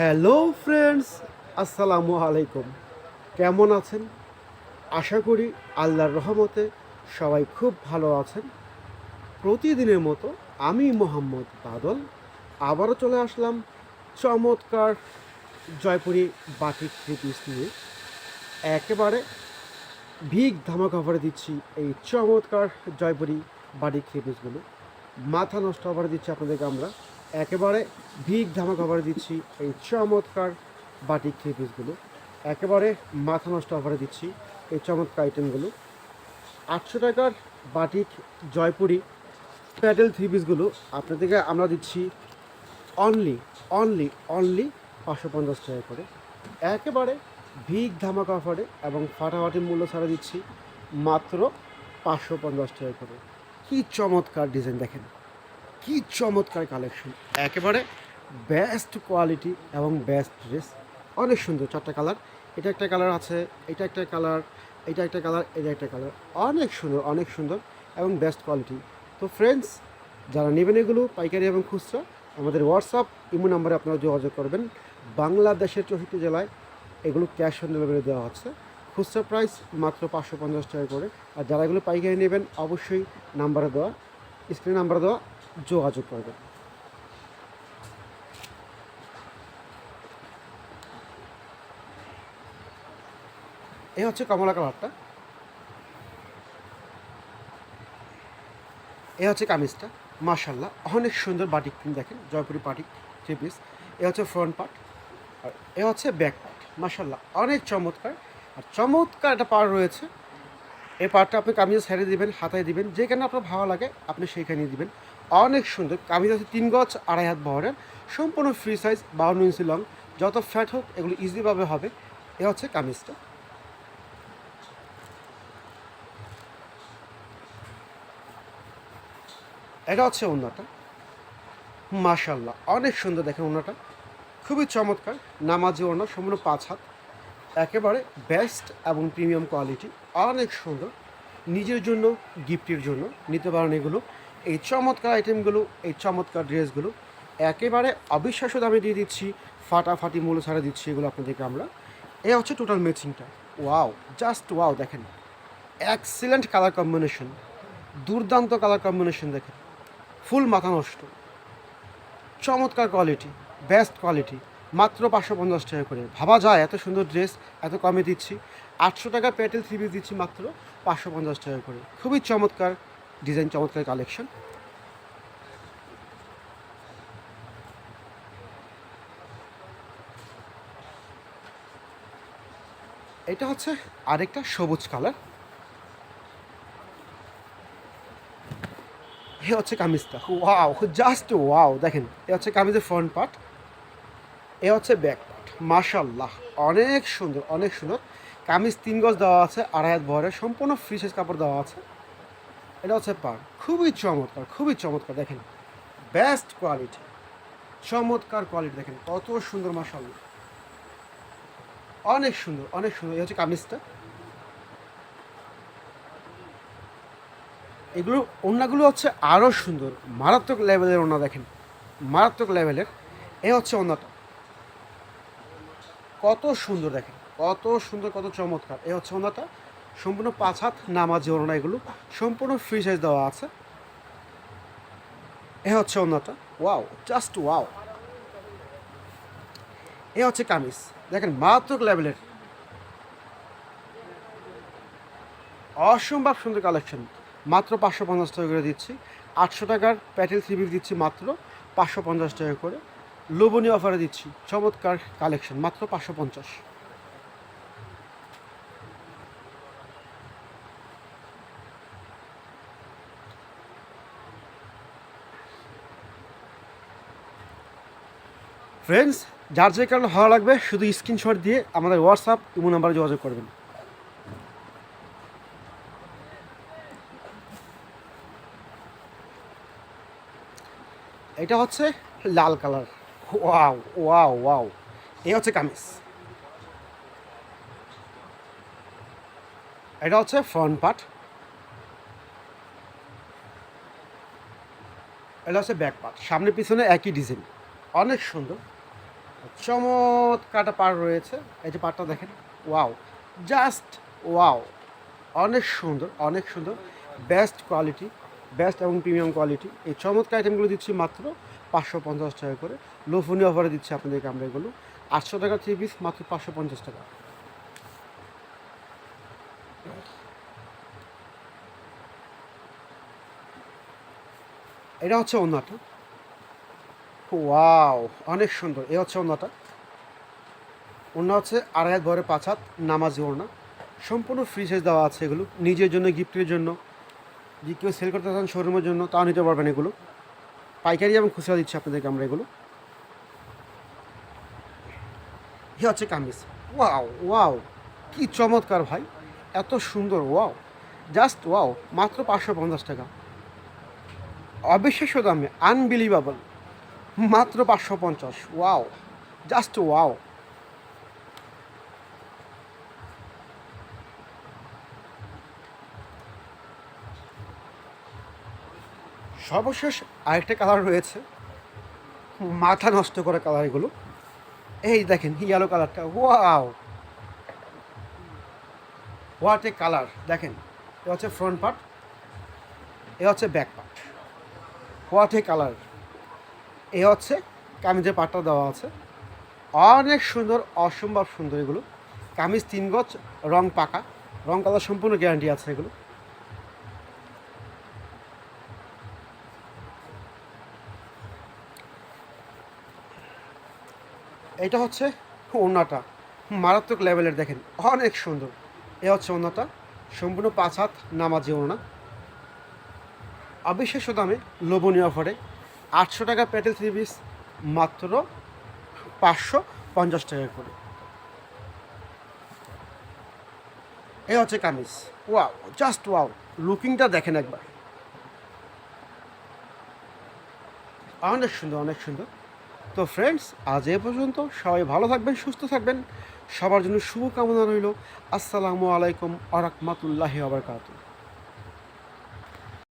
Hello friends, আসসালামু আলাইকুম। কেমন আছেন? আশা করি আল্লাহর রহমতে সবাই খুব ভালো আছেন। প্রতিদিনের মতো আমি মোহাম্মদ বাদল আবারও চলে আসলাম চমৎকার জয়পুরি বাটিক থ্রি পিস নিয়ে। একেবারে বিগ ধামাকা অফারে দিচ্ছি এই চমৎকার জয়পুরি বাটিক থ্রি পিসগুলো। মাথা নষ্ট অফারে দিচ্ছি আপনাদেরকে আমরা। একেবারে বিগ ধামাকা অফারে দিচ্ছি এই চমৎকার বাটিক থ্রি পিসগুলো। একেবারে মাথা নষ্ট অফারে দিচ্ছি এই চমৎকার আইটেমগুলো। 800 টাকার বাটিক জয়পুরি প্যাডেল থ্রি পিসগুলো আপনাদেরকে আমরা দিচ্ছি অনলি অনলি অনলি 550 টাকা করে। একেবারে বিগ ধামাকা অফারে এবং ফাটাফাটি মূল্য ছাড়া দিচ্ছি মাত্র 550 টাকা করে। কী চমৎকার ডিজাইন দেখেন, কি চমৎকার কালেকশন, একেবারে বেস্ট কোয়ালিটি এবং বেস্ট ড্রেস। অনেক সুন্দর চারটা কালার, এটা একটা কালার আছে, এটা একটা কালার, এটা একটা কালার, এটা একটা কালার। অনেক সুন্দর অনেক সুন্দর এবং বেস্ট কোয়ালিটি। তো ফ্রেন্ডস, যারা নেবেন এগুলো পাইকারি এবং খুচরা, আমাদের হোয়াটসঅ্যাপ ইমো নাম্বারে আপনারা যোগাযোগ করবেন। বাংলাদেশের 64 জেলায় এগুলো ক্যাশ অন ডেলিভারি দেওয়া হচ্ছে। খুচরা প্রাইস মাত্র 550 টাকা করে। আর যারা এগুলো পাইকারি নেবেন অবশ্যই নাম্বারে দেওয়া, স্ক্রিনে নাম্বারে দেওয়া যোগাযোগ করবেন। এই হচ্ছে কমলা কালারটা, এ হচ্ছে কামিজটা। মাশাল্লাহ অনেক সুন্দর বাটিক প্রিন্ট, দেখেন জয়পুরি বাটিক থ্রি পিস। এ হচ্ছে ফ্রন্ট পার্ট আর এ হচ্ছে ব্যাক পার্ট। মাশাল্লাহ অনেক চমৎকার। আর চমৎকার একটা পার্ট রয়েছে, এই পার্টটা আপনি কামিজে ছেড়ে দিবেন, হাতায় দিবেন, যেখানে আপনার ভালো লাগে আপনি সেইখানে দিবেন। অনেক সুন্দর কামিজ আছে 3 গজ 2.5 হাত বহরের, সম্পূর্ণ ফ্রি সাইজ, 52 ইঞ্চি লং। যত ফ্যাট হোক এগুলো ইজিভাবে হবে। এ হচ্ছে কামিজটা। এটা হচ্ছে ওড়নাটা। মাশাল্লাহ অনেক সুন্দর, দেখেন ওড়নাটা খুবই চমৎকার। নামাজি ওড়না, সম্পূর্ণ 5 হাত, একেবারে বেস্ট এবং প্রিমিয়াম কোয়ালিটি। অনেক সুন্দর, নিজের জন্য গিফটের জন্য নিতে পারেন এগুলো। এই চমৎকার আইটেমগুলো, এই চমৎকার ড্রেসগুলো একেবারে অবিশ্বাস্য দামে দিয়ে দিচ্ছি, ফাটাফাটি মূল্য ছাড়া দিচ্ছি এগুলো আপনাদেরকে আমরা। এ হচ্ছে টোটাল ম্যাচিংটা। ওয়াও, জাস্ট ওয়াও, দেখেন এক্সিলেন্ট কালার কম্বিনেশন, দুর্দান্ত কালার কম্বিনেশন, দেখেন ফুল মাথা নষ্ট, চমৎকার কোয়ালিটি, বেস্ট কোয়ালিটি। মাত্র 550 টাকা করে। ভাবা যায় এত সুন্দর ড্রেস এত কমে দিচ্ছি। 800 টাকার প্যাটেল থ্রি পিস দিচ্ছি মাত্র 550 টাকা করে। খুবই চমৎকার ডিজাইন, চমৎকার কালেকশন। এটা হচ্ছে আরেকটা সবুজ কালার। এ হচ্ছে কামিজটা। ওয়াও, জাস্ট ওয়াও, দেখেন এ হচ্ছে কামিজের ফ্রন্ট পার্ট, এ হচ্ছে ব্যাক পার্ট। মাশাল্লাহ অনেক সুন্দর অনেক সুন্দর। কামিজ 3 গজ দেওয়া আছে, 2.5 হাত বহরের, সম্পূর্ণ ফ্রি সাইজ কাপড় দেওয়া আছে। এটা হচ্ছে পার, খুবই চমৎকার খুবই চমৎকার, দেখেন বেস্ট কোয়ালিটি, চমৎকার কোয়ালিটি, দেখেন কত সুন্দর। মাশাআল্লাহ অনেক সুন্দর অনেক সুন্দর। এই হচ্ছে কামিজটা। এগুলো ওড়নাগুলো হচ্ছে আরও সুন্দর, মারাত্মক লেভেলের ওড়না, দেখেন মারাত্মক লেভেলের। এ হচ্ছে ওড়নাটা, কত সুন্দর, দেখেন কত সুন্দর কত চমৎকার। এ হচ্ছে ওড়নাটা, সম্পূর্ণ 5 হাত নামাজি ওড়না, এগুলো সম্পূর্ণ ফ্রি সাইজ দেওয়া আছে। এ হচ্ছে ওড়নাটা। Wow, just wow. এ হচ্ছে কামিজ, দেখেন মারাত্মক লেভেলের, অসম্ভব সুন্দর কালেকশন। মাত্র 550 টাকা করে দিচ্ছি। 800 টাকার প্যাটেল থ্রি পিস দিচ্ছি মাত্র 550 টাকা করে। লোভনীয় অফারে দিচ্ছি চমৎকার কালেকশন, মাত্র 550। ফ্রেন্ডস, যার যে কারণে ভালো লাগবে শুধু স্ক্রিনশট দিয়ে আমাদের হোয়াটসঅ্যাপ ইমো নাম্বারে যোগাযোগ করবেন। এটা হচ্ছে লাল কালার। Wow wow wow. এই হচ্ছে কামিজ, এটা হচ্ছে ফ্রন্ট পার্ট, এটা হচ্ছে ব্যাক পার্ট। সামনে পিছনে একই ডিজাইন, অনেক সুন্দর। চমৎকারটা পাড় রয়েছে। এই যে পাড়টা দেখেন, ওয়াও, জাস্ট ওয়াও, অনেক সুন্দর, অনেক সুন্দর, বেস্ট কোয়ালিটি, বেস্ট এবং প্রিমিয়াম কোয়ালিটি। এই চমৎকার আইটেমগুলো দিচ্ছি মাত্র 550 টাকা করে। লোভনীয় অফারে দিচ্ছি আপনাদেরকে আমরা এগুলো। 800 টাকা 3 পিস, মাত্র 550 টাকা। এটা হচ্ছে ওড়নাটা, ওয়াও, অনেক সুন্দর। এ হচ্ছে ওড়নাটা। ওড়না হচ্ছে 2.5 বহরের 5 হাত নামাজি ওড়না, সম্পূর্ণ ফ্রি সাইজ দেওয়া আছে। এগুলো নিজের জন্য, গিফটের জন্য, যে কেউ সেল করতে চান শোরুমের জন্য, তাও নিতে পারবেন এগুলো। পাইকারি এবং খুচরা দিচ্ছি আপনাদেরকে আমরা এগুলো। এ হচ্ছে কামিজ, ওয়াও ওয়াও, কি চমৎকার ভাই, এত সুন্দর, ওয়াও, জাস্ট ওয়াও, মাত্র 550 টাকা। অবিশ্বাস্য দামে, আনবিলিভেবল, মাত্র 550, ওয়াও, জাস্ট ওয়াও। সর্বশেষ আরেকটা কালার রয়েছে, মাথা নষ্ট করা কালার এগুলো। এই দেখেন ইয়েলো কালারটা, ওয়াও, হোয়াট এ কালার। দেখেন, এ হচ্ছে ফ্রন্ট পার্ট, এ হচ্ছে back part, what a colour. এ হচ্ছে কামিজের পাটটা দেওয়া আছে, অনেক সুন্দর, অসম্ভব সুন্দর এগুলো। কামিজ 3 গজ, রং পাকা, রং কালার সম্পূর্ণ গ্যারান্টি আছে এগুলো। এটা হচ্ছে ওড়নাটা, মারাত্মক লেভেলের, দেখেন অনেক সুন্দর। এ হচ্ছে ওড়নাটা, সম্পূর্ণ 5 হাত নামাজি ওড়না, অবিশ্বাস্য দামে, লোভনীয় অফারে। 800 টাকা প্যাটেল 3 পিস, মাত্র 550 টাকা করে। এ হচ্ছে কামিজ, ওয়াও, জাস্ট ওয়াও, লুকিংটা দেখেন একবার, অনেক সুন্দর, অনেক সুন্দর। তো ফ্রেন্ডস, আজ এ পর্যন্ত। সবাই ভালো থাকবেন, সুস্থ থাকবেন, সবার জন্য শুভকামনা রইল। আসসালামু আলাইকুম আ রহমতুল্লাহি ওয়া বারাকাতুহু।